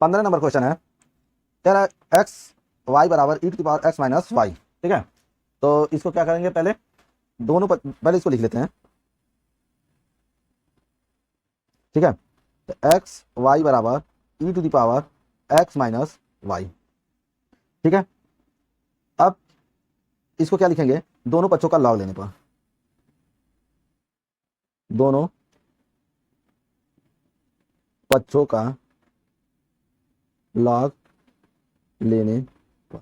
15 number question है, कह रहा है एक्स वाई बराबर e to the power x minus y. ठीक है, तो इसको क्या करेंगे, पहले पहले इसको लिख लेते हैं। ठीक है, तो एक्स वाई बराबर e to the power x minus y. ठीक है, अब इसको क्या लिखेंगे, दोनों पक्षों का लॉग लेने पर, दोनों पक्षों का लॉग लेने पर,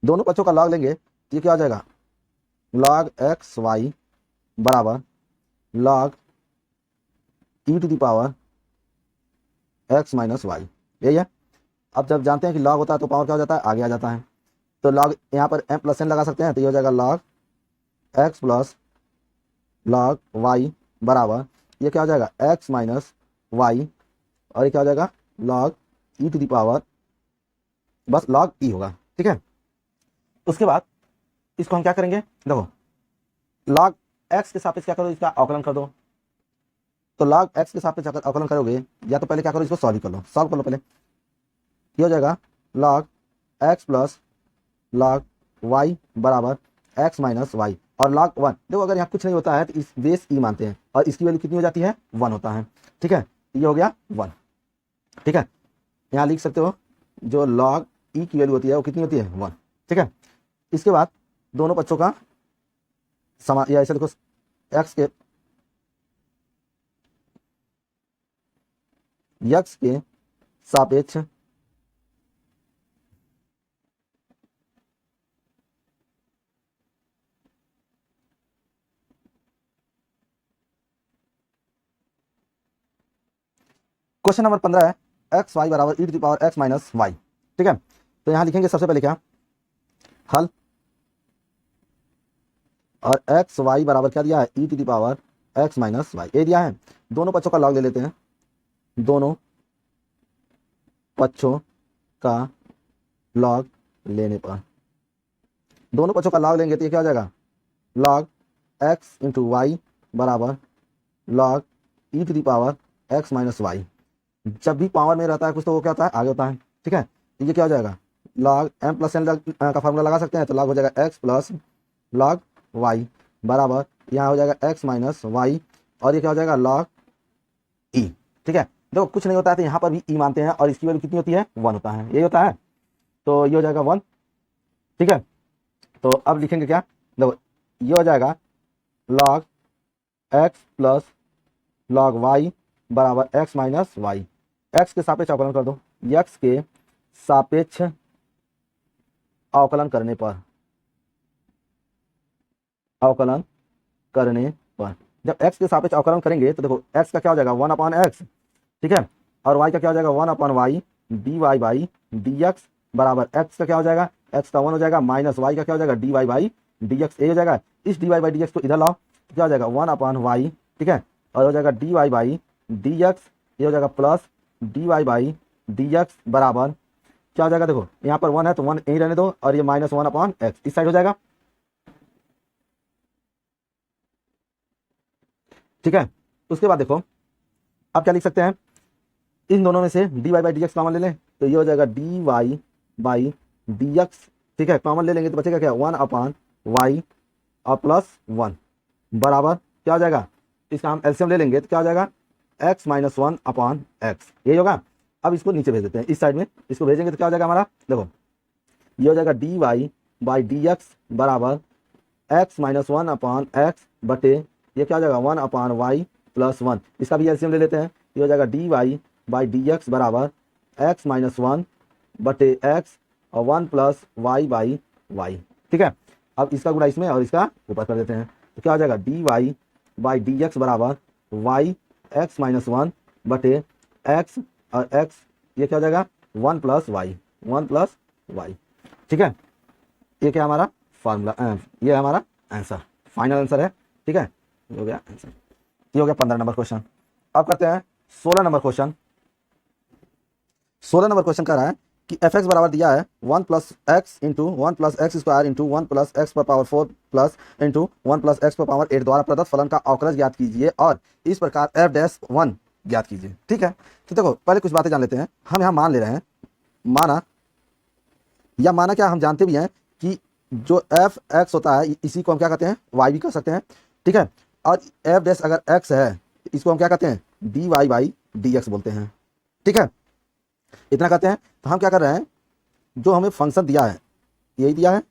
दोनों पक्षों का लॉग लेंगे तो ये क्या हो जाएगा, लॉग एक्स वाई बराबर log e to the power x minus y. यही है। अब जब जानते हैं कि लॉग होता है तो पावर क्या हो जाता है, आगे आ जाता है। तो लॉग यहाँ पर एम प्लस एन लगा सकते हैं, तो ये हो जाएगा log x plus log y बराबर, ये क्या हो जाएगा, एक्स माइनस वाई, और ये क्या हो जाएगा, log e to the power, बस लॉग ई होगा। ठीक है, उसके बाद इसको हम क्या करेंगे, देखो लॉग एक्स के सापेक्ष क्या करो, इसका अवकलन कर दो। तो लॉग एक्स के सापेक्ष अगर अवकलन करोगे, या तो पहले क्या करो, इसको सॉल्व कर लो, सॉल्व कर लो पहले। ये हो जाएगा log x plus log y बराबर एक्स माइनस वाई, और लॉग वन, देखो अगर यहाँ कुछ नहीं होता है तो इस बेस ई मानते हैं, और इसकी वैल्यू कितनी हो जाती है, 1 होता है। ठीक है, ये हो गया 1। ठीक है, यहाँ लिख सकते हो जो लॉग ई की वैल्यू होती है वो कितनी होती है, 1। ठीक है, इसके बाद दोनों पक्षों का या ऐसे देखो, यक्स के सापेक्ष क्वेश्चन नंबर 15 है एक्स वाई बराबर e to the power x minus y. ठीक है, तो यहाँ लिखेंगे सबसे पहले क्या, हल, और एक्स वाई बराबर क्या दिया है, e to the power x minus y, ये दिया है। दोनों पक्षों का लॉग ले लेते हैं, दोनों पक्षों का लॉग लेने पर, दोनों पक्षों का लॉग लेंगे तो ये क्या हो जाएगा, लॉग एक्स इंटू वाई बराबर log e to the power x minus y. जब भी पावर में रहता है कुछ तो वो क्या होता है, आगे होता है। ठीक है, तो ये क्या हो जाएगा, लॉग एम प्लस एन का फार्मूला लगा सकते हैं, तो लॉग हो जाएगा एक्स प्लस लॉग वाई बराबर, यहाँ हो जाएगा एक्स माइनस वाई, और ये क्या हो जाएगा, लॉग ई। ठीक है, देखो कुछ नहीं होता है तो यहाँ पर भी ई मानते हैं, और इसकी वैल्यू कितनी होती है, 1 होता है, यही होता है। तो ये हो जाएगा 1। ठीक है, तो अब लिखेंगे क्या, देखो ये हो जाएगा log x plus log y बराबर एक्स माइनस वाई। एक्स के सापेक्ष अवकलन कर दो, एक्स के सापेक्ष अवकलन करने पर, अवकलन करने पर, जब एक्स के सापेक्ष अवकलन करेंगे तो देखो एक्स का क्या हो जाएगा, 1 अपॉन एक्स। ठीक है, और वाई का क्या हो जाएगा, 1 upon y d y by d x बराबर, एक्स का क्या हो जाएगा, एक्स का 1 हो जाएगा, माइनस वाई का क्या हो जाएगा, d y by d x. ये हो जाएगा, इस d y by d x को इधर लाओ तो क्या हो जाएगा, 1 अपॉन वाई। ठीक है, और हो जाएगा d y by d x, ये हो जाएगा plus d y by d x बराबर क्या हो जाएगा, देखो यहाँ पर 1 है तो 1 यहीं रहने दो, और ये माइनस 1 अपॉन एक्स इस साइड हो जाएगा। ठीक है, उसके बाद देखो अब क्या लिख सकते हैं, इन दोनों में से d y by d x common ले लें, तो ये हो जाएगा d y by d x. ठीक है, कॉमन ले लेंगे तो बचेगा क्या, 1 अपॉन वाई और प्लस 1 बराबर क्या हो जाएगा, इसका हम एलसीएम ले लेंगे तो क्या हो जाएगा, एक्स माइनस 1 अपॉन एक्स, यही होगा। अब इसको नीचे भेज देते हैं, इस साइड में इसको भेजेंगे तो क्या हो जाएगा हमारा, देखो ये हो जाएगा d y by d x बराबर एक्स माइनस 1 अपॉन एक्स बटे, ये क्या हो जाएगा, 1 अपॉन वाई प्लस 1, इसका भी एलसीएम ले लेते हैं, ये हो जाएगा d y by d x बराबर एक्स माइनस 1 बटे एक्स और 1 प्लस वाई बाई वाई। ठीक है, अब इसका गुणा इसमें और इसका ऊपर कर देते हैं, तो क्या हो जाएगा, d y by d x बराबर वाई एक्स माइनस 1 बटे एक्स और एक्स, ये क्या हो जाएगा, 1 प्लस वाई, 1 प्लस वाई। ठीक है, ये क्या हमारा फार्मूला, ये हमारा आंसर, फाइनल आंसर है। ठीक है, ये हो गया आंसर, ये हो गया 15 नंबर क्वेश्चन। अब करते हैं 16 नंबर क्वेश्चन। 16 नंबर क्वेश्चन कह रहा है कि एफ एक्स बराबर दिया है 1 plus x into 1 plus x square into 1 plus x पर power 4 plus into 1 plus x पर पावर 8 द्वारा प्रदत्त फलन का अवकलज ज्ञात कीजिए और इस प्रकार एफ डैश 1 ज्ञात कीजिए। ठीक है, तो देखो पहले कुछ बातें जान लेते हैं। हम यहाँ मान ले रहे हैं माना, या माना क्या, हम जानते भी हैं कि जो एफ एक्स होता है इसी को हम क्या कहते हैं, वाई भी कह सकते हैं, ठीक है। और एफ डैश अगर एक्स है इसको हम क्या कहते हैं, d y by d x बोलते हैं, ठीक है। इतना कहते हैं। तो हम क्या कर रहे हैं, जो हमें फंक्शन दिया है यही दिया है,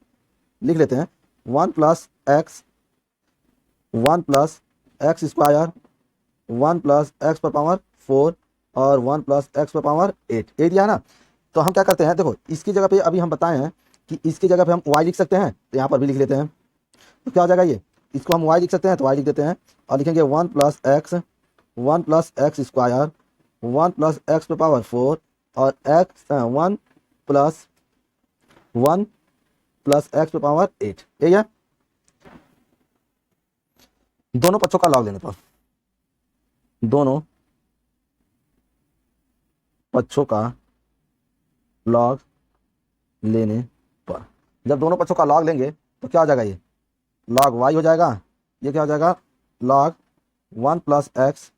लिख लेते हैं 1 + x स्क्वायर 1 + x⁴ और 1 + x⁴ 8 ये दिया है ना। तो हम क्या करते हैं, देखो इसकी जगह पे अभी हम बताए हैं कि इसकी जगह पे हम y लिख सकते हैं, तो यहाँ पर भी लिख लेते हैं। तो क्या हो जाएगा, ये इसको हम y लिख सकते हैं तो y लिख देते हैं और लिखेंगे 1 + x 1 + x स्क्वायर 1 + x⁴ और x 1 + 1 + x⁴ 8 यही है। दोनों पक्षों का लॉग लेने पर, दोनों पक्षों का लॉग लेने पर, जब दोनों पक्षों का लॉग लेंगे तो क्या हो जाएगा, ये लॉग y हो जाएगा, ये क्या हो जाएगा log 1 + x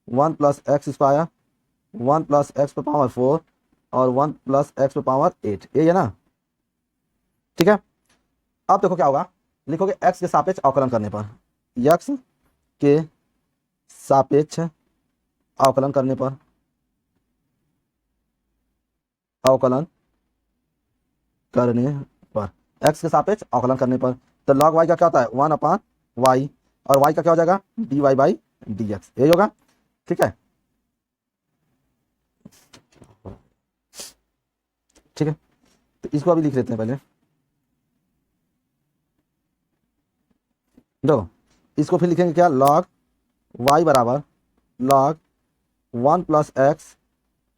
1 + x square 1 + x⁴ और 1 + x⁴ 8 ये है ना, ठीक है। अब देखो क्या होगा, लिखोगे x के सापेक्ष अवकलन करने पर, x के सापेक्ष अवकलन करने पर, अवकलन करने पर, x के सापेक्ष अवकलन करने पर, तो log y का क्या होता है 1/y और y का क्या हो जाएगा dy बाई डी एक्स, यही होगा, ठीक है। ठीक है, तो इसको अभी लिख लेते हैं पहले। देखो इसको फिर लिखेंगे क्या, log y बराबर log 1 + x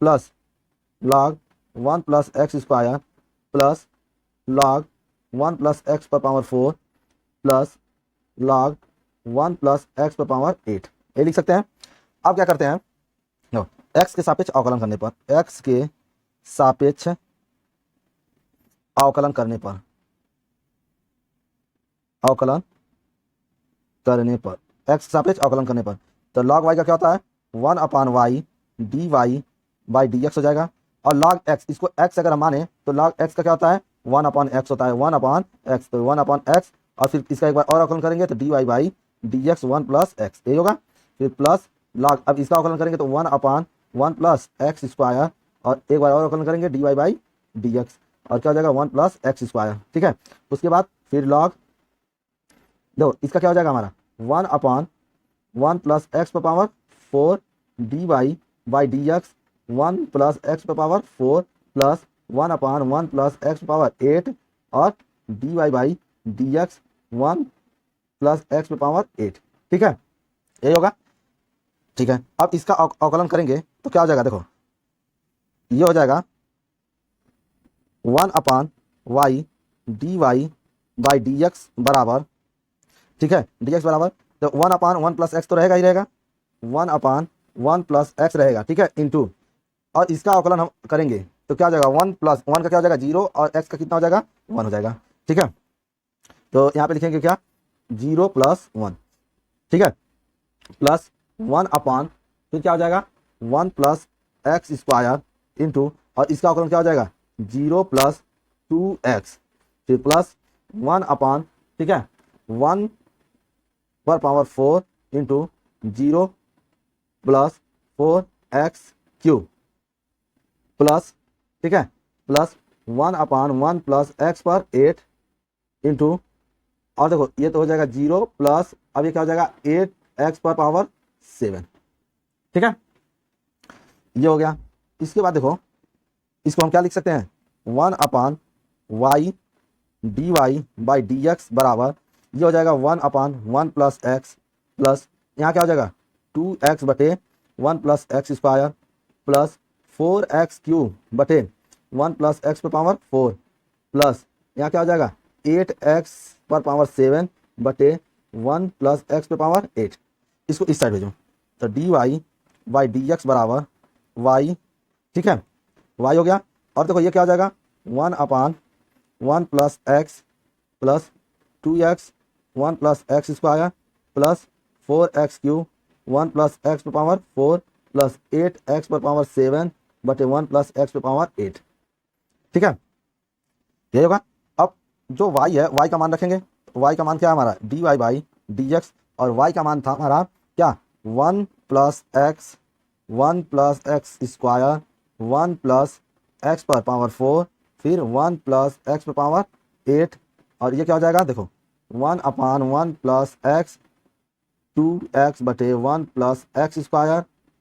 plus log 1 + x square plus log 1 + x⁴ plus log 1 + x⁴ 8 ये लिख सकते हैं। अब क्या करते हैं, x के सापेक्ष अवकलन करने पर, x के सापेक्ष अवकलन करने पर, अवकलन करने पर, x के सापेक्ष अवकलन करने पर, तो log y का क्या होता है 1/y dy by d x हो जाएगा। और log x, इसको x अगर हम माने तो log x का क्या होता है 1/x होता है, 1/x, तो 1/x और फिर इसका एक बार और अवकलन करेंगे तो dy by d x 1 + x यही होगा। फिर प्लस log, अब इसका अवकलन करेंगे तो 1/1 + x स्क्वायर और एक बार और अवकलन करेंगे dy बाई डी एक्स और क्या हो जाएगा 1 + x स्क्वायर, ठीक है। उसके बाद फिर log, देखो इसका क्या हो जाएगा हमारा 1/1 + x⁴ dy by d x 1 + x⁴ plus 1/1 + x⁴ 8 और dy by d x 1 + x⁴ 8, ठीक है, यही होगा, ठीक है। अब इसका अवकलन करेंगे तो क्या हो जाएगा, देखो ये हो जाएगा 1/y dy by d x बराबर, ठीक है, डी एक्स बराबर, तो 1/1 + x तो रहेगा ही रहेगा, 1/1 + x रहेगा, ठीक है, इंटू, और इसका अवकलन हम करेंगे तो क्या हो जाएगा 1 + 1 का क्या हो जाएगा 0 और x का कितना हो जाएगा 1 हो जाएगा, ठीक है। तो यहाँ पे लिखेंगे क्या 0 + 1, ठीक है, प्लस 1/, फिर क्या हो जाएगा 1 + x स्क्वायर इंटू, और इसका अवकलन क्या हो जाएगा 0 + 2x, फिर प्लस 1/, ठीक है, 1/4 इंटू 0 + 4x³ प्लस, ठीक है, प्लस 1/1 + x⁴ इंटू, और देखो ये तो हो जाएगा 0 प्लस, अब ये क्या हो जाएगा 8x⁴ 7, ठीक है, ये हो गया। इसके बाद देखो इसको हम क्या लिख सकते हैं 1/y dy by d x बराबर, ये हो जाएगा 1/1 + x प्लस, यहाँ क्या हो जाएगा 2x बटे 1 + x स्क्वायर प्लस 4x³ बटे 1 + x⁴ प्लस, यहाँ क्या हो जाएगा 8x⁴ 7 बटे 1 + x⁴ 8, इसको इस साइड भेजो तो dy बाई डी एक्स बराबर y, ठीक है, y हो गया। और देखो ये क्या हो जाएगा 1/1 + x plus 2x 1 + x square plus 4x³ 1 + x⁴ plus 8x⁴ 7 बटे 1 + x⁴ 8, ठीक है, यही होगा। अब जो y है y का मान रखेंगे, y का मान क्या है हमारा dy बाई डी एक्स, और y का मान था हमारा क्या 1 plus x, 1 plus x square, 1 plus x पर पावर 4, फिर 1 प्लस एक्स पर पावर 8, और ये क्या हो जाएगा देखो 1/1 प्लस एक्स 2x बटे 1 plus x square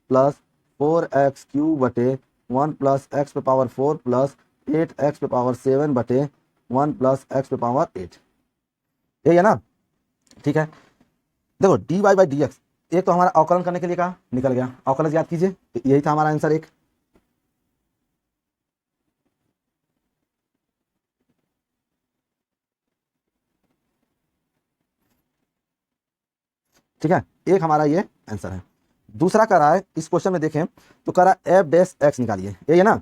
plus 4x cube बटे 1 प्लस एक्स पे पावर 4 प्लस 8x पे पावर 7 बटे 1 प्लस एक्स पे पावर 8, यही है ना। ठीक है, देखो dy बाई डी एक्स, एक तो हमारा अवकलन करने के लिए कहा निकल गया, अवकलन याद कीजिए, तो यही था हमारा आंसर एक। ठीक है, एक हमारा ये आंसर है। दूसरा कर रहा है इस क्वेश्चन में देखें तो कर रहा है एफ डैश एक्स निकालिए, यही है ना।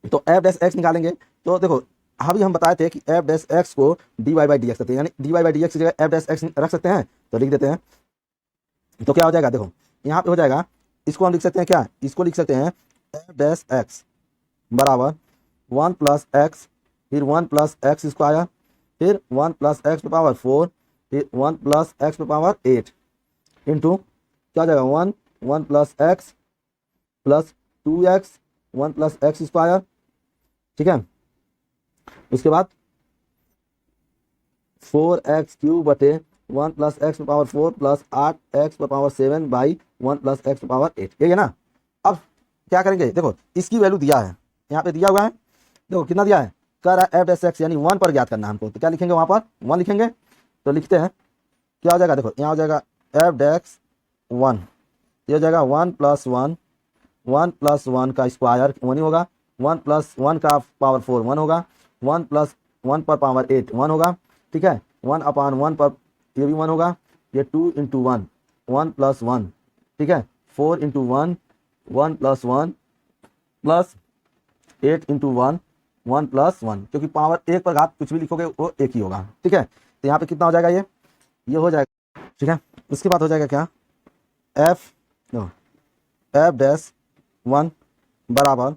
तो एफ डैश एक्स निकालेंगे तो देखो अभी हम बताए थे कि एफ डैश एक्स को d y by d x करते हैं, यानी d y by d x की जगह एफ डैश एक्स रख सकते हैं, तो लिख देते हैं। तो क्या हो जाएगा देखो यहाँ पे हो जाएगा, इसको हम लिख सकते हैं क्या, इसको लिख सकते हैं एफ डैश एक्स बराबर 1 प्लस एक्स, फिर 1 प्लस एक्स स्क्वायर, फिर 1 प्लस एक्स पे पावर 4, फिर 1 प्लस एक्स पे पावर 8 इंटू क्या हो जाएगा 1 plus x plus 2x 1 plus x square. ठीक है, उसके बाद 4x क्यूब बटे 1 प्लस एक्स पे पावर 4 प्लस 8x पे पावर 7 बाई 1 प्लस एक्स पे पावर 8, यही है ना। अब क्या करेंगे देखो इसकी वैल्यू दिया है, यहाँ पे दिया हुआ है, देखो कितना दिया है, कर रहा है एफ डैश एक्स यानी 1 पर ज्ञात करना है हमको, तो क्या लिखेंगे वहाँ पर 1 लिखेंगे। तो लिखते हैं क्या हो जाएगा देखो यहाँ हो जाएगा एफ डैश 1, ये हो जाएगा 1 प्लस 1, 1 प्लस 1 का स्क्वायर 1 ही होगा, 1 प्लस 1 का पावर 4 1 होगा, 1 प्लस 1 पर पावर 8 1 होगा। ठीक है, 1/1 पर ये भी 1 होगा, ये 2 इंटू 1 1 प्लस 1, ठीक है 4 into 1 1 plus 1 plus 8 into 1 1 plus 1, क्योंकि पावर 1 पर घात कुछ भी लिखोगे वो एक ही होगा। ठीक है, तो यहाँ पे कितना हो जाएगा ये हो जाएगा। ठीक है, उसके बाद हो जाएगा क्या एफ एफ डैश 1 बराबर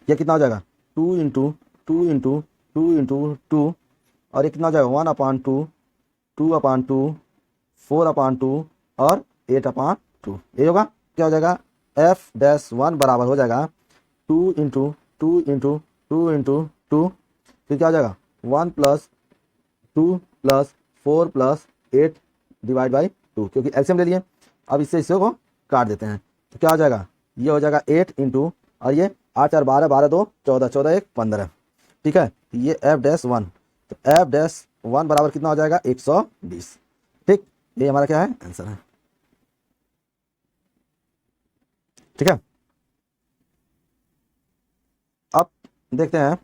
ये कितना हो जाएगा 2 इंटू 2 इंटू 2 इंटू 2, और ये कितना हो जाएगा 1/2 2/2 4/2 और 8/2, ये होगा। क्या हो जाएगा एफ डैश 1 बराबर हो जाएगा 2 इंटू 2 इंटू 2 इंटू 2, फिर क्या हो जाएगा 1 plus 2 plus 4 plus 8 divide by 2, क्योंकि एलसीएम ले लिए। अब इससे को काट देते हैं, तो क्या हो जाएगा ये हो जाएगा 8 इंटू, और ये 8 4 12 12 2 14 14 1 15। ठीक है, ये एफ डैश 1, तो एफ डैश 1 बराबर कितना हो जाएगा 120। ठीक, ये हमारा क्या है आंसर है। ठीक है, अब देखते हैं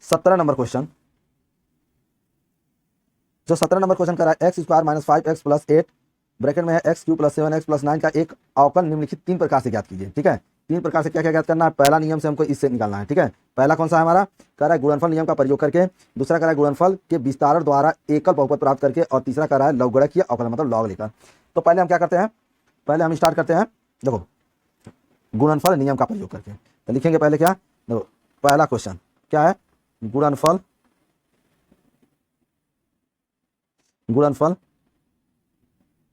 17 नंबर क्वेश्चन। जो 17 नंबर क्वेश्चन कर रहा है x square minus 5x plus 8 bracket में है x Q plus 7x plus 9 का एक अवकलन निम्नलिखित 3 प्रकार से ज्ञात कीजिए। ठीक है, 3 प्रकार से क्या क्या ज्ञात करना है, पहला नियम से हमको इससे निकालना है। ठीक है, पहला कौन सा है हमारा, कह रहा है गुणनफल नियम का प्रयोग करके, दूसरा कह रहा है गुणनफल के विस्तारण द्वारा एकल बहुपद प्राप्त करके, और तीसरा कह रहा है लवगणकीय अवकलन मतलब लॉग लेकर। तो पहले हम क्या करते हैं, पहले हम स्टार्ट करते हैं देखो गुणनफल नियम का प्रयोग करके। तो लिखेंगे पहले क्या, देखो पहला क्वेश्चन क्या है, गुणनफल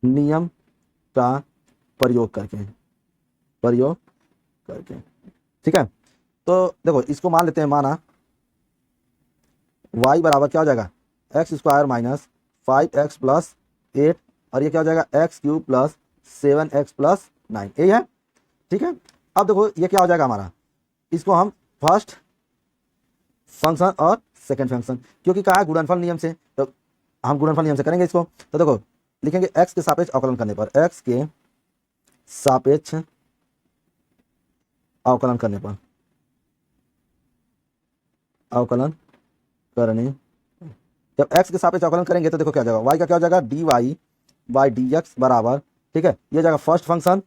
नियम का प्रयोग करके ठीक है, तो देखो इसको मान लेते हैं, माना y बराबर क्या हो जाएगा x square minus 5x plus 8, और ये क्या हो जाएगा x cube plus 7x plus 9, यही है। ठीक है, अब देखो ये क्या हो जाएगा हमारा, इसको हम फर्स्ट फंक्शन और सेकंड फंक्शन, क्योंकि कहा है गुणनफल नियम से, तो हम गुणनफल नियम से करेंगे इसको। तो देखो लिखेंगे x के सापेक्ष अवकलन करने पर, x के सापेक्ष अवकलन करने पर, अवकलन करने जब x के सापेक्ष अवकलन करेंगे तो देखो क्या हो जाएगा, y का क्या हो जाएगा dy बाई डी एक्स बराबर, ठीक है ये जाएगा फर्स्ट फंक्शन,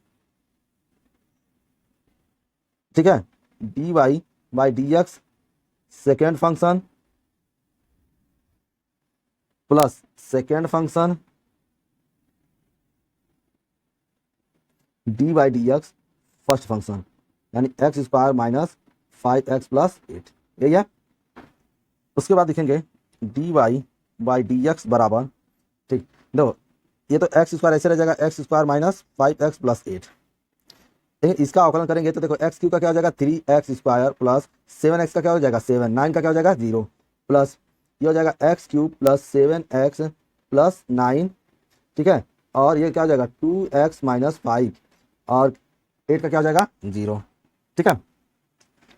ठीक है dy by d x second function plus second function d by d x first function, यानी x square minus 5x plus 8, यही है। उसके बाद लिखेंगे d y by d x बराबर, ठीक, देखो ये तो एक्स स्क्वायर ऐसे रह जाएगा, x square minus 5x plus 8। लेकिन इसका अवकलन करेंगे तो देखो एक्स क्यू का क्या हो जाएगा 3x स्क्वायर प्लस 7x का क्या हो जाएगा 7, 9 का क्या हो जाएगा 0, प्लस ये हो जाएगा x cube plus 7x plus 9, ठीक है, और ये क्या हो जाएगा 2x माइनस 5 और 8 का क्या हो जाएगा 0, ठीक है।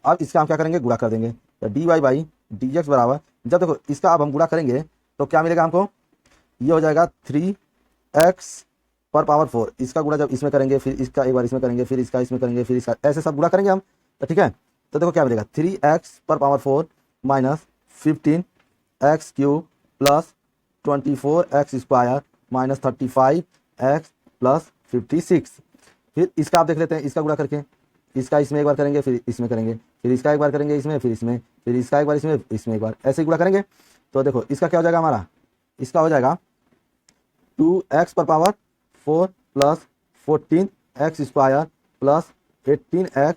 अब इसका हम क्या करेंगे गुणा कर देंगे, तो d y by d x बराबर, जब देखो इसका अब हम गुणा करेंगे तो क्या मिलेगा हमको, ये हो जाएगा 3x पर पावर 4, इसका गुणा जब इसमें करेंगे फिर इसका एक बार इसमें करेंगे फिर इसका इसमें करेंगे फिर इसका, ऐसे सब गुणा करेंगे हम, तो ठीक है। तो देखो क्या मिलेगा 3x पर power 4 minus 15x cube plus 24x square minus 35x plus 56। फिर इसका आप देख लेते हैं, इसका गुणा करके इसका इसमें एक बार करेंगे फिर इसमें करेंगे फिर इसका एक बार करेंगे इसमें फिर इसमें फिर इसका एक बार इसमें इसमें एक बार, ऐसे ही गुणा करेंगे। तो देखो इसका क्या हो जाएगा हमारा, इसका हो जाएगा 2x पर power 4 plus 14x square plus 18x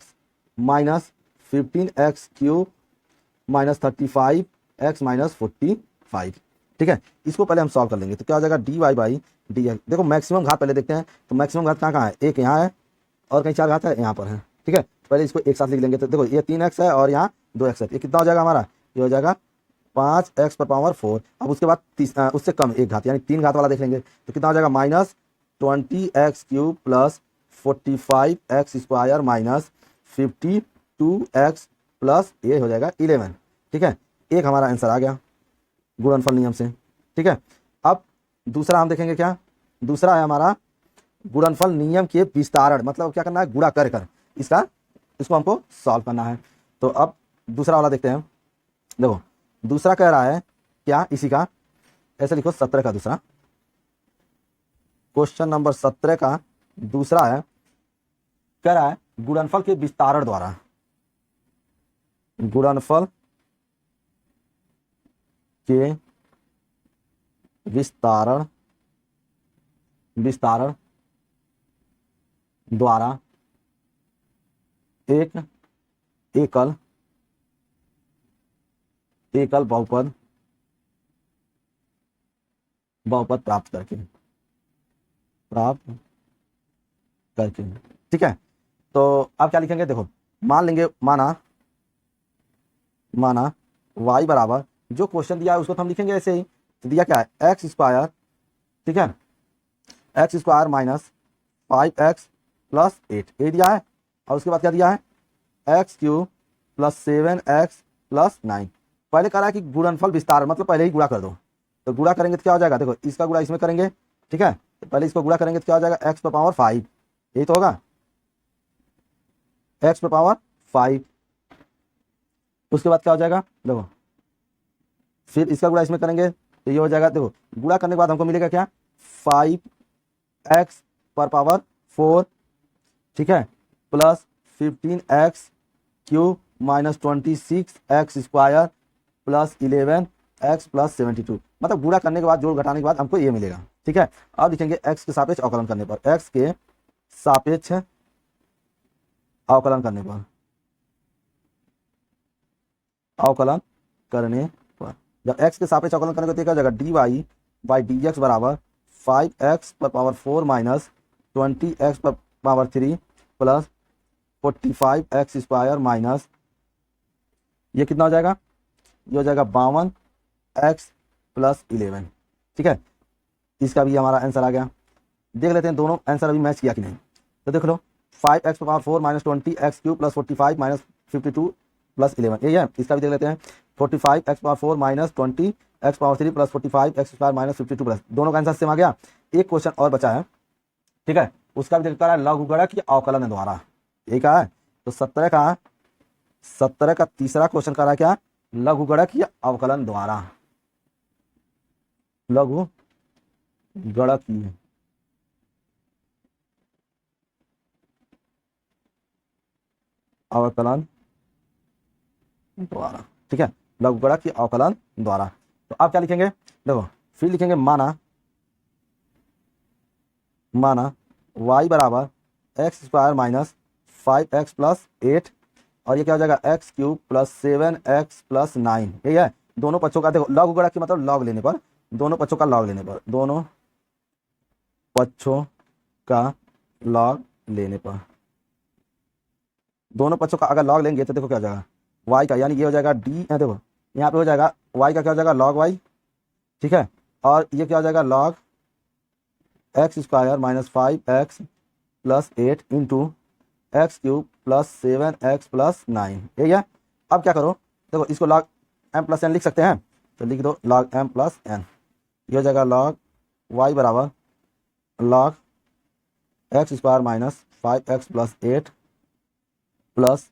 minus 15x cube minus 35x minus 45, ठीक है। इसको पहले हम सॉल्व कर लेंगे तो क्या हो जाएगा d y by d x, देखो मैक्सिमम घात पहले देखते हैं, तो मैक्सिमम घात कहाँ कहाँ है, एक यहाँ है और कहीं 4 घात है यहाँ पर है, ठीक है। पहले इसको एक साथ लिख लेंगे, तो देखो ये 3x है और यहाँ 2x है, ये कितना हो जाएगा हमारा, ये हो जाएगा 5x पर पावर 4। अब उसके बाद उससे कम एक घात यानी 3 घात वाला देख लेंगे तो कितना हो जाएगा minus 20x cube plus 45x square minus 52x plus ये हो जाएगा 11, ठीक है। एक हमारा आंसर आ गया गुणनफल नियम से, ठीक है। अब दूसरा हम देखेंगे, क्या दूसरा है हमारा गुणनफल नियम के विस्तारण, मतलब क्या करना है गुणा कर कर इसको हमको सॉल्व करना है। तो अब दूसरा वाला देखते हैं, देखो दूसरा कह रहा है क्या, इसी का ऐसे लिखो 17 का दूसरा, क्वेश्चन नंबर 17 का दूसरा है, कह रहा है गुणनफल के विस्तारण द्वारा, गुणनफल के विस्तारण द्वारा एक एकल बहुपद प्राप्त करके, ठीक है। तो अब क्या लिखेंगे, देखो मान लेंगे, माना y बराबर, जो क्वेश्चन दिया है उसको तो हम लिखेंगे ऐसे ही, तो दिया क्या है एक्स स्क्वायर, ठीक है, x square minus 5x plus 8 ये दिया है, और उसके बाद क्या दिया है x cube plus 7x plus 9। पहले कह रहा है कि गुणनफल विस्तार, मतलब पहले ही गुणा कर दो, तो गुणा करेंगे तो क्या हो जाएगा, देखो इसका गुणा इसमें करेंगे, ठीक है, तो पहले इसको गुणा करेंगे तो क्या हो जाएगा x पर पावर 5, यही तो होगा x पर पावर 5। उसके बाद क्या हो जाएगा, देखो फिर इसका गुणा इसमें करेंगे तो ये हो जाएगा, देखो गुणा करने के बाद हमको मिलेगा क्या 5x पर पावर 4, ठीक है, plus 15x cube minus 26x square plus 11x plus 72, मतलब गुणा करने के बाद जोड़ घटाने के बाद हमको ये मिलेगा, ठीक है। अब लिखेंगे x के सापेक्ष अवकलन करने पर, x के सापेक्ष अवकलन करने पर, जब x के सापेक्ष अवकलन करने को क्या हो जाएगा d y by d x बराबर 5x पर पावर 4 माइनस 20x पर power 3 plus 45x square minus ये कितना हो जाएगा, ये हो जाएगा 52x प्लस 11, ठीक है। इसका भी हमारा आंसर आ गया। देख लेते हैं दोनों आंसर अभी मैच किया कि नहीं, तो देख लो 5x पर power 4 minus 20x cube plus 45 minus 52 plus 11 यही है। इसका भी देख लेते हैं 45x power 4 minus 20x power 3 plus 45x square minus 52 plus, दोनों का आंसर सेम आ गया। एक क्वेश्चन और बचा है, ठीक है, उसका भी देखता है लघुगणक की अवकलन द्वारा, यही कहा है। तो 17 का तीसरा क्वेश्चन कह रहा है क्या, लघुगणक की अवकलन द्वारा, लघुगणकीय अवकलन द्वारा, ठीक है, लघुगणक की अवकलन द्वारा। तो आप क्या लिखेंगे, देखो फिर लिखेंगे माना y बराबर x square minus 5x plus 8 और ये क्या हो जाएगा एक्स क्यूब प्लस 7x+9, यही है। दोनों पक्षों का देखो लॉग गुणा की मतलब लॉग लेने पर, दोनों पक्षों का लॉग लेने पर, दोनों पक्षों का लॉग लेने पर, दोनों पक्षों का अगर लॉग लेंगे तो देखो क्या हो जाएगा y का, यानी ये हो जाएगा डी, देखो यहाँ पे हो जाएगा y का क्या हो जाएगा लॉग y, ठीक है। और ये क्या हो जाएगा log x² minus 5x+8 into x cube plus 7x+9, यही है। अब क्या करो, देखो इसको लॉग m+n लिख सकते हैं, तो लिख दो लॉग m+n। ये हो जाएगा लॉग y बराबर log x² minus 5x+8 plus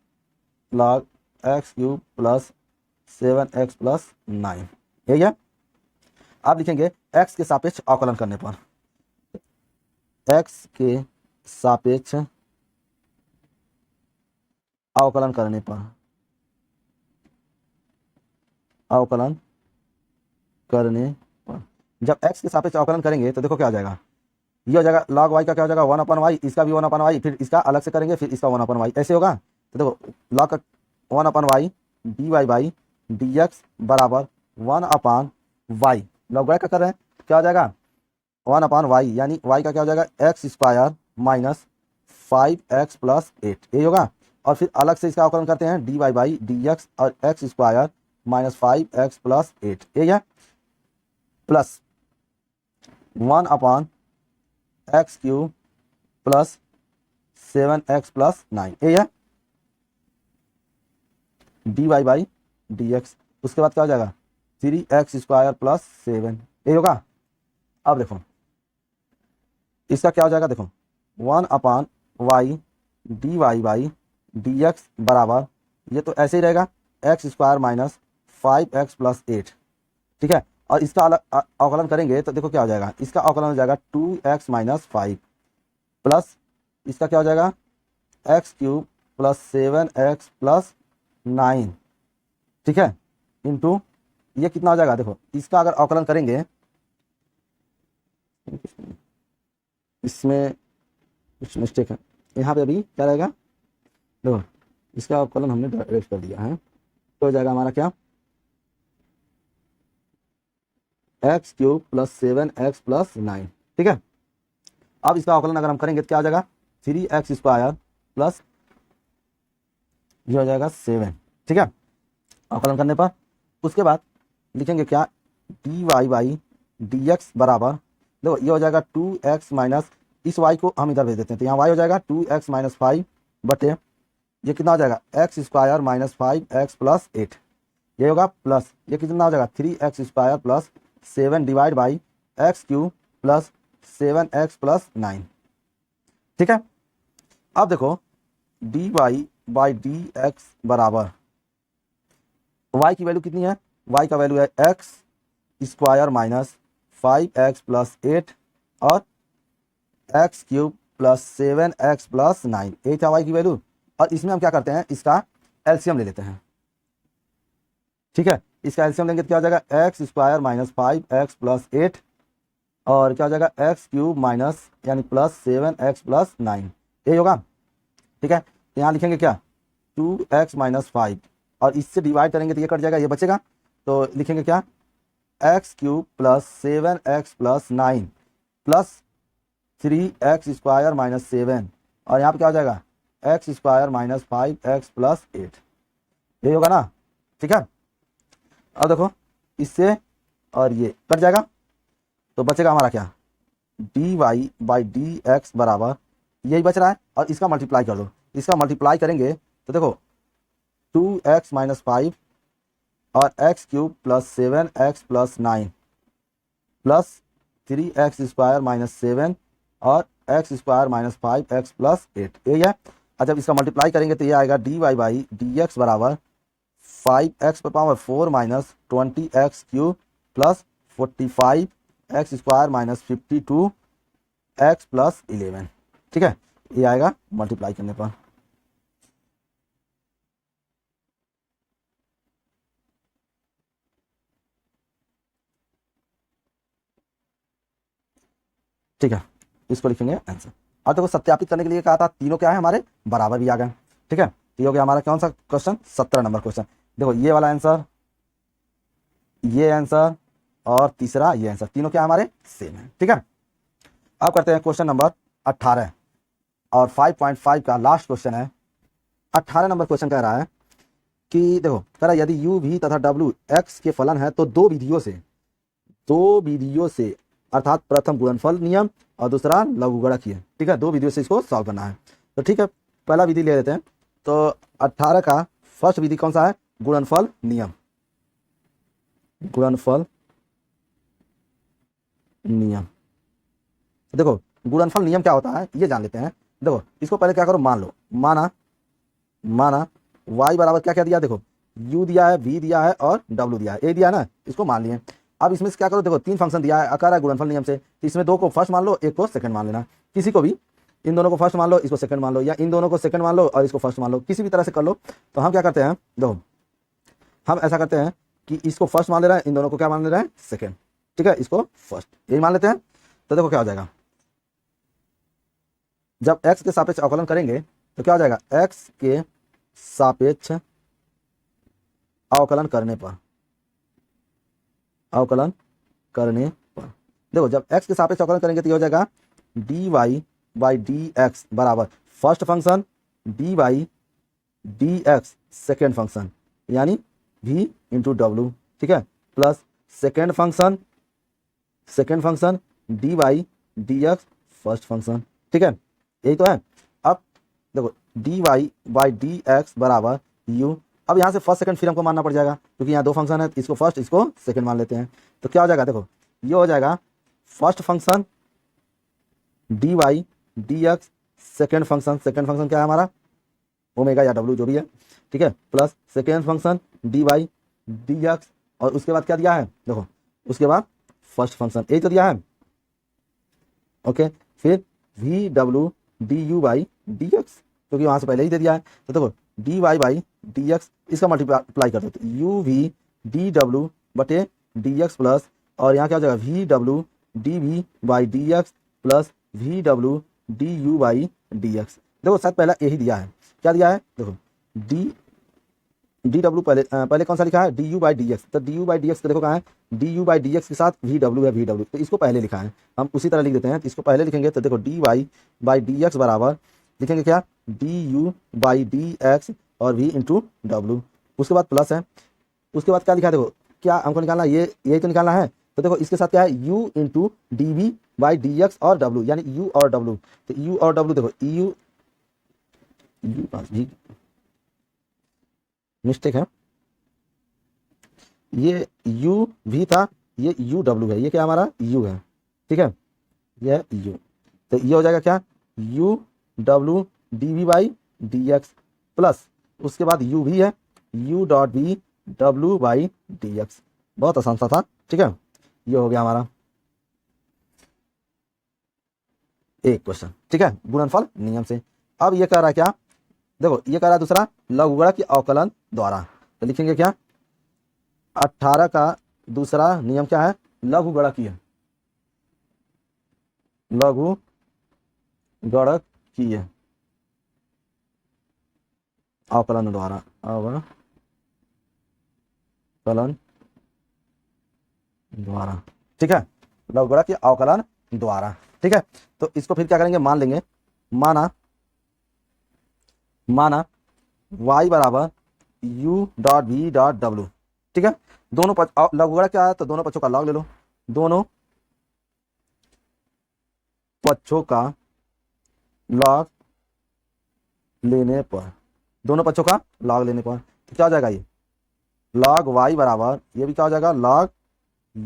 log x cube plus 7x+9, यही है। आप लिखेंगे x के सापेक्ष अवकलन करने पर, x के सापेक्ष अवकलन करने पर, अवकलन करने पर जब x के सापेक्ष अवकलन करेंगे तो देखो क्या हो जाएगा, ये हो जाएगा log y का क्या हो जाएगा 1/y, इसका भी 1/y, फिर इसका अलग से करेंगे, फिर इसका 1/y, ऐसे होगा। तो देखो log का 1/y dy/dx बराबर 1/y, log y का कर रहे हैं, क्या हो जाएगा 1/y, यानी y का क्या हो जाएगा x² माइनस 5x+8, यही होगा। और फिर अलग से इसका अवकलन करते हैं dy/dx और x² माइनस 5x+8, यही है, प्लस 1/x³ प्लस 7x+9, यही है dy/dx। उसके बाद क्या हो जाएगा 3x² प्लस 7, यही होगा। अब देखो इसका क्या हो जाएगा, देखो 1/y dy/dx बराबर, ये तो ऐसे ही रहेगा x² माइनस 5x+8, ठीक है। और इसका अलग अवकलन करेंगे तो देखो क्या हो जाएगा, इसका अवकलन हो जाएगा 2x माइनस 5 प्लस इसका क्या हो जाएगा x³ प्लस 7x+9, ठीक है, इंटू ये कितना हो जाएगा, देखो इसका अगर अवकलन करेंगे, इसमें कुछ मिस्टेक है यहाँ पे, अभी क्या रहेगा, देखो इसका अवकलन हमने डायरेक्ट कर दिया है, तो हो जाएगा हमारा क्या x³ प्लस 7x+9, ठीक है। अब इसका अवकलन अगर हम करेंगे तो क्या हो जाएगा 3x² प्लस ये हो जाएगा 7, ठीक है, अवकलन करने पर। उसके बाद लिखेंगे क्या dy/dx बराबर, देखो ये हो जाएगा 2x माइनस, इस y को हम इधर भेज देते हैं, तो यहाँ y हो जाएगा 2x माइनस 5 बटे ये कितना हो जाएगा x² माइनस 5x+8, ये होगा प्लस ये कितना हो जाएगा 3x² plus 7 divide by x³ plus 7x+9, ठीक है। अब देखो dy/dx बराबर y की वैल्यू कितनी है, y का वैल्यू है x² माइनस 5x+8 और x³ प्लस 7x+9, यही था y की वैल्यू। और इसमें हम क्या करते हैं, इसका एलसीएम ले लेते हैं, ठीक है। इसका एलसीएम लेंगे तो क्या हो जाएगा x² माइनस 5x+8 और क्या हो जाएगा x³ माइनस यानी प्लस 7x+9, यही होगा, ठीक है। यहाँ लिखेंगे क्या 2x माइनस 5 और इससे डिवाइड करेंगे तो ये कट जाएगा, ये बचेगा, तो लिखेंगे क्या x³ plus 7x+9 plus 3x² minus 7 और यहाँ पे क्या हो जाएगा x² माइनस 5x+8, यही होगा ना, ठीक है। अब देखो इससे और ये कट जाएगा, तो बचेगा हमारा क्या dy/dx बराबर यही बच रहा है, और इसका मल्टीप्लाई कर दो, इसका मल्टीप्लाई करेंगे तो देखो 2x माइनस 5 और x³ plus 7x+9 plus 3x² minus 7 और x² माइनस 5x+8, यही है। और जब इसका मल्टीप्लाई करेंगे तो ये आएगा dy/dx बराबर 5x⁴ minus 20x³ plus 45x² minus 52x+11, ठीक है, ये आएगा मल्टीप्लाई करने पर। ठीक है, इसको लिखेंगे आंसर। और देखो सत्यापित करने के लिए कहा था, तीनों क्या है हमारे बराबर भी आ गए, ठीक है। ये हो गया हमारा कौन सा क्वेश्चन, 17 नंबर क्वेश्चन। देखो ये वाला आंसर, ये आंसर और तीसरा ये आंसर, तीनों क्या हमारे सेम है। ठीक है, अब करते हैं क्वेश्चन नंबर 18 और 5.5 का लास्ट क्वेश्चन है। 18 नंबर क्वेश्चन कह रहा है कि देखो कह रहा है यदि u v तथा w x के फलन है तो दो विधियों से अर्थात प्रथम गुणनफल नियम और दूसरा लघुगणकीय। ठीक है, दो विधियों से इसको सॉल्व करना है। तो ठीक है, पहला विधि ले लेते हैं। तो 18 का फर्स्ट विधि कौन सा है, गुणनफल नियम। गुणनफल नियम, देखो गुणनफल नियम क्या होता है ये जान लेते हैं। देखो इसको पहले क्या करो, मान लो, माना y बराबर क्या क्या दिया, देखो u दिया है, v दिया है और w दिया है, a दिया है ना, इसको मान लिए। अब इसमें से क्या करो, देखो तीन फंक्शन दिया है, आकार है गुणनफल नियम से, तो इसमें दो को फर्स्ट मान लो, एक को सेकंड मान लेना। किसी को भी, इन दोनों को फर्स्ट मान लो, इसको सेकंड मान लो, या इन दोनों को सेकंड मान लो और इसको फर्स्ट मान लो, किसी भी तरह से कर लो। तो हम क्या करते हैं, देखो हम ऐसा करते हैं कि इसको फर्स्ट मान ले रहे हैं, इन दोनों को क्या मान ले रहे हैं, सेकंड। ठीक है, इसको फर्स्ट यही मान लेते हैं। तो देखो क्या हो जाएगा, जब x के सापेक्ष अवकलन करेंगे तो क्या हो जाएगा, x के सापेक्ष अवकलन करने पर देखो जब x के सापेक्ष अवकलन करेंगे तो ये हो जाएगा dy बाई डी एक्स बराबर first function dy by d x second function यानी v इंटू डब्लू। ठीक है, plus second function dy by d x first function. ठीक है, यही तो है। अब देखो dy बाई डी एक्स बराबर u। अब यहाँ से फर्स्ट सेकंड फिर हमको मानना पड़ जाएगा क्योंकि यहाँ दो फंक्शन है, इसको फर्स्ट इसको सेकंड मान लेते हैं। तो क्या हो जाएगा, देखो ये हो जाएगा first function dy by d x second function क्या है हमारा, ओमेगा या w जो भी है। ठीक है, plus second function dy by d x और उसके बाद क्या दिया है, देखो उसके बाद फर्स्ट फंक्शन यही तो दिया है। ओके, फिर V W D u by d x क्योंकि वहाँ से पहले ही दे दिया है। तो देखो d y by d x इसका मल्टीप्लाई कर देते यू वी डी डब्ल्यू बटे डी एक्स प्लस और यहाँ क्या हो जाएगा V W d v by d x plus V W D u by d x. देखो शायद पहला यही दिया है, क्या दिया है, देखो डी डब्ल्यू पहले कौन सा लिखा है, d u by d x. तो d u by d x देखो कहाँ है, d u by d x के साथ वी डब्ल्यू है, वी डब्ल्यू तो इसको पहले लिखा है, हम उसी तरह लिख देते हैं। इसको पहले लिखेंगे तो देखो d y by d x बराबर लिखेंगे क्या, d u by d x और वी इंटू डब्ल्यू, उसके बाद प्लस है, उसके बाद क्या लिखा है, देखो क्या हमको निकालना है, ये यही तो निकालना है। तो देखो इसके साथ क्या है, u into d v by d x और डब्ल्यू यानी यू और डब्ल्यू। तो यू और डब्ल्यू देखो यू मिस्टेक है, ये यू भी था, ये यू डब्ल्यू है, ये क्या हमारा यू है। ठीक है, ये यू, तो ये हो जाएगा क्या, यू डब्ल्यू d v by d x plus उसके बाद यू भी है, यू डॉट वी डब्ल्यू बाई डी एक्स। बहुत आसान सा था। ठीक है, ये हो गया हमारा एक क्वेश्चन। ठीक है, गुणनफल नियम से। अब ये कह रहा है क्या, देखो ये कह रहा है दूसरा लघुगणक की अवकलन द्वारा। तो लिखेंगे क्या, 18 का दूसरा नियम क्या है, लघुगणकीय अवकलन द्वारा ठीक है, लघुगणक की अवकलन द्वारा। ठीक है, तो इसको फिर क्या करेंगे, मान लेंगे, माना y बराबर u dot v dot w। ठीक है, दोनों लघुगणक क्या है, तो दोनों पक्षों का लॉग ले लो, दोनों पक्षों का लॉग लेने पर तो क्या हो जाएगा, ये लॉग y बराबर ये भी क्या हो जाएगा, लॉग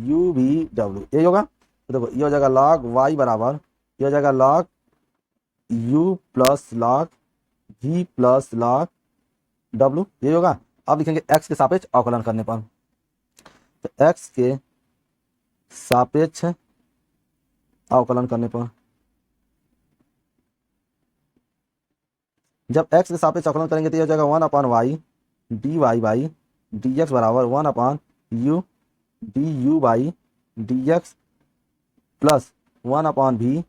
u v w यही होगा। तो देखो ये हो जाएगा लॉग y बराबर ये हो जाएगा log u plus log v plus log w यही होगा। अब लिखेंगे x के सापेक्ष अवकलन करने पर, तो x के सापेक्ष अवकलन करने पर जब x के सापेक्ष अवकलन करेंगे तो ये हो जाएगा 1/y dy बाई dx बराबर 1/u du by dx plus 1/v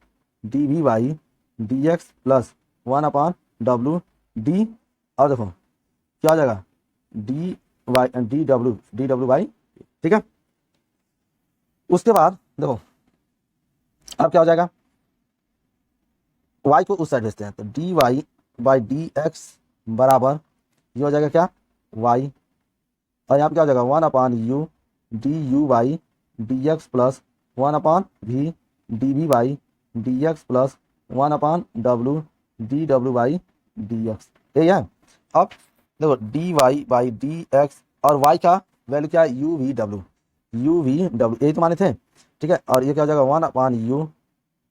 dv by dx plus 1/w d और देखो क्या हो जाएगा डी डब्ल्यू बाई, ठीक है। उसके बाद देखो अब क्या हो जाएगा, y को उस साइड भेजते हैं तो d y by d x बराबर ये हो जाएगा क्या y, और यहाँ पे क्या हो जाएगा 1/u d u by d x plus 1/v d v by d x plus 1/w d डब्ल्यू बाई डी एक्स, यही है। अब देखो d y by d x और y का वैल्यू क्या है यू वी डब्ल्यू, यही तो माने थे, ठीक है। और ये क्या हो जाएगा 1/u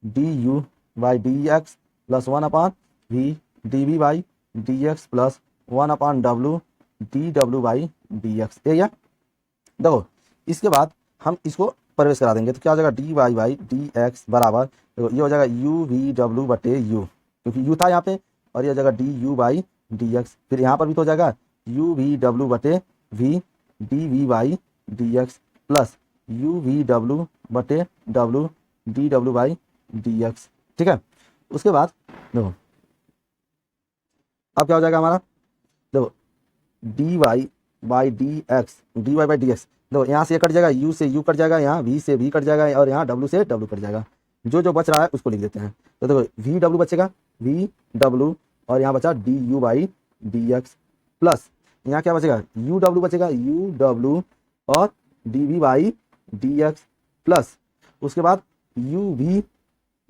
d u by d x plus 1/v d v by d x plus 1/w d डब्ल्यू बाई डी एक्स, यही है। देखो इसके बाद हम इसको प्रवेश करा देंगे तो क्या हो जाएगा d y by d x बराबर, देखो ये हो जाएगा यू वी डब्ल्यू बटे यू, क्योंकि यू था यहाँ पे, और ये हो जाएगा D u by d x, फिर यहाँ पर भी तो हो जाएगा यू वी डब्ल्यू बटे we D v by d x plus you V W बटे डब्ल्यू डी डब्ल्यू बाई डी एक्स, ठीक है। उसके बाद देखो अब क्या हो जाएगा हमारा, देखो d y by d x, d y by d x, देखो यहाँ से ये कट जाएगा, यू से यू कट जाएगा, यहाँ वी से वी कट जाएगा, और यहाँ डब्ल्यू से डब्ल्यू कट जाएगा, जो जो बच रहा है उसको लिख देते हैं। तो देखो वी डब्ल्यू बचेगा, वी डब्ल्यू, और यहाँ बचा d u by d x plus यहाँ क्या बचेगा यू डब्ल्यू बचेगा, यू डब्ल्यू और d v by d x plus उसके बाद यू वी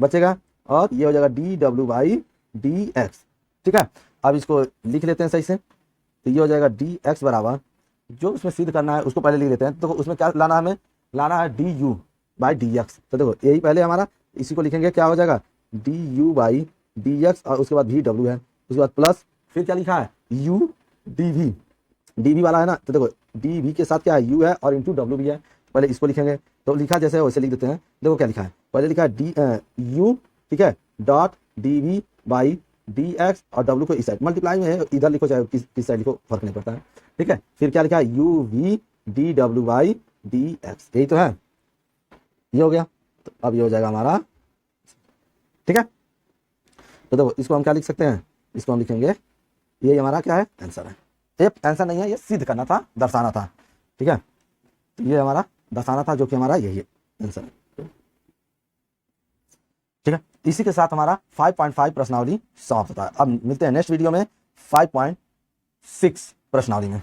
बचेगा, और ये हो जाएगा डी डब्ल्यू बाई डी एक्स, ठीक है। अब इसको लिख लेते हैं सही से, तो ये हो जाएगा डी एक्स बराबर, जो उसमें सिद्ध करना है उसको पहले लिख लेते हैं। तो उसमें क्या लाना है, हमें लाना है d u by d x, तो देखो यही पहले हमारा, इसी को लिखेंगे क्या हो जाएगा D u by d x, और उसके बाद वी डब्ल्यू है, उसके बाद प्लस फिर क्या लिखा है यू डी वी वाला है ना, तो देखो डी वी के साथ क्या है यू है और इंटू डब्ल्यू भी है, पहले इसको लिखेंगे, तो लिखा जैसे है वैसे लिख देते हैं। देखो क्या लिखा है, पहले लिखा है डी यू, ठीक है, dot d v by d x, और डब्ल्यू को इस साइड मल्टीप्लाई में है, इधर लिखो चाहे किस साइड लिखो फर्क नहीं पड़ता है, ठीक है। फिर क्या लिखा है यू वी डी डब्ल्यू बाई डी एक्स, यही तो है, ये हो गया। तो अब ये हो जाएगा हमारा, ठीक है। तो देखो इसको हम क्या लिख सकते हैं, इसको हम लिखेंगे ये हमारा क्या है आंसर है, ये आंसर नहीं है, ये सिद्ध करना था, दर्शाना था, ठीक है। तो ये हमारा दर्शाना था, जो कि हमारा यही है आंसर है, ठीक है। इसी के साथ हमारा 5.5 प्रश्नावली समाप्त होता है। अब मिलते हैं नेक्स्ट वीडियो में 5.6 प्रश्नावली में।